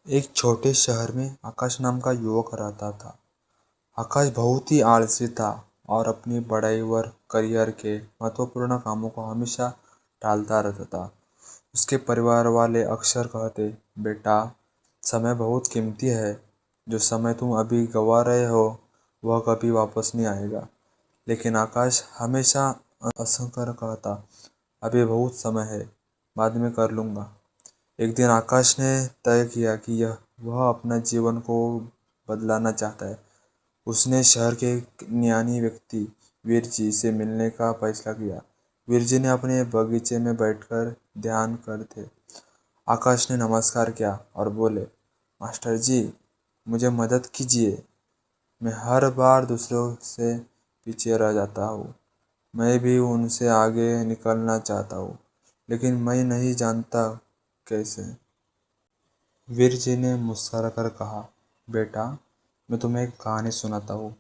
एक छोटे शहर में आकाश नाम का युवक रहता था। आकाश बहुत ही आलसी था और अपनी पढ़ाई व करियर के महत्वपूर्ण कामों को हमेशा टालता रहता था। उसके परिवार वाले अक्सर कहते, बेटा, समय बहुत कीमती है। जो समय तुम अभी गंवा रहे हो वह कभी वापस नहीं आएगा। लेकिन आकाश हमेशा असंकर कहता, अभी बहुत समय है, बाद में कर लूँगा। एक दिन आकाश ने तय किया कि यह वह अपना जीवन को बदलाना चाहता है। उसने शहर के एक ज्ञानी व्यक्ति वीर जी से मिलने का फैसला किया। वीर जी ने अपने बगीचे में बैठकर ध्यान करते। आकाश ने नमस्कार किया और बोले, मास्टर जी, मुझे मदद कीजिए। मैं हर बार दूसरों से पीछे रह जाता हूँ। मैं भी उनसे आगे निकलना चाहता हूँ, लेकिन मैं नहीं जानता कैसे। वीर जी ने मुस्कुराकर कहा, बेटा, मैं तुम्हें एक कहानी सुनाता हूँ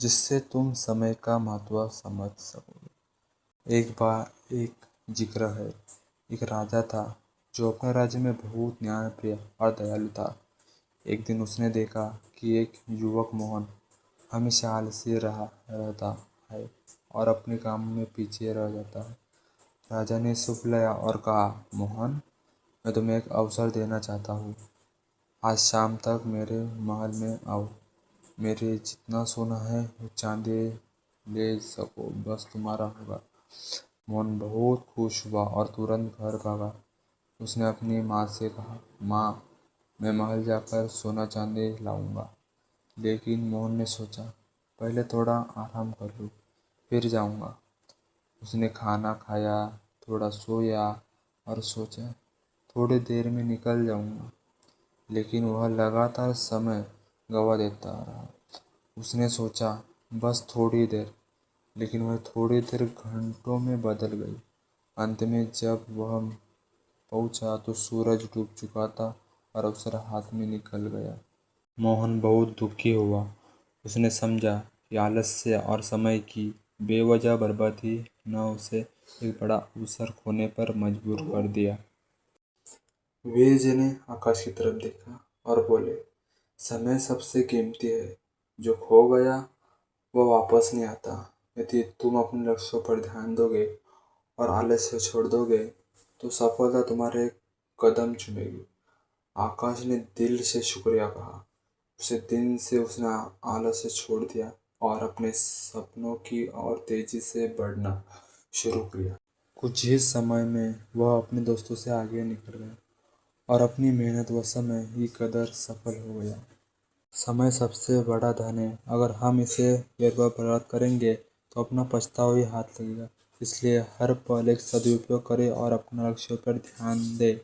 जिससे तुम समय का महत्व समझ सकोगे। एक बार एक जिक्र है। एक राजा था जो अपने राज्य में बहुत न्यायप्रिय और दयालु था। एक दिन उसने देखा कि एक युवक मोहन हमेशा आलसी रहा रहता है और अपने काम में पीछे रह जाता है। राजा ने उसे बुलाया और कहा, मोहन, मैं तुम्हें एक अवसर देना चाहता हूँ। आज शाम तक मेरे महल में आओ। मेरे जितना सोना है वो चांदी ले सको, बस तुम्हारा होगा। मोहन बहुत खुश हुआ और तुरंत घर भागा। उसने अपनी माँ से कहा, माँ, मैं महल जाकर सोना चांदी लाऊंगा। लेकिन मोहन ने सोचा, पहले थोड़ा आराम कर लूँ, फिर जाऊंगा। उसने खाना खाया, थोड़ा सोया और सोचा, थोड़ी देर में निकल जाऊंगा। लेकिन वह लगातार समय गंवा देता रहा। उसने सोचा, बस थोड़ी देर, लेकिन वह थोड़ी देर घंटों में बदल गई। अंत में जब वह पहुंचा तो सूरज डूब चुका था और अवसर हाथ में निकल गया। मोहन बहुत दुखी हुआ। उसने समझा कि आलस्य और समय की बेवजह बर्बादी न उसे एक बड़ा अवसर खोने पर मजबूर कर दिया। वीर जी ने आकाश की तरफ देखा और बोले, समय सबसे कीमती है। जो खो गया वह वापस नहीं आता। यदि तुम अपने लक्ष्यों पर ध्यान दोगे और आलस्य छोड़ दोगे तो सफलता तुम्हारे कदम चूमेगी। आकाश ने दिल से शुक्रिया कहा। उसे दिन से उसने आलस्य छोड़ दिया और अपने सपनों की ओर तेजी से बढ़ना शुरू किया। कुछ ही समय में वह अपने दोस्तों से आगे निकल गया और अपनी मेहनत व समय की कदर सफल हो गया। समय सबसे बड़ा धन है। अगर हम इसे बर्बाद करेंगे तो अपना पछतावा ही हाथ लगेगा। इसलिए हर पल एक सदुपयोग करें और अपने लक्ष्यों पर ध्यान दें।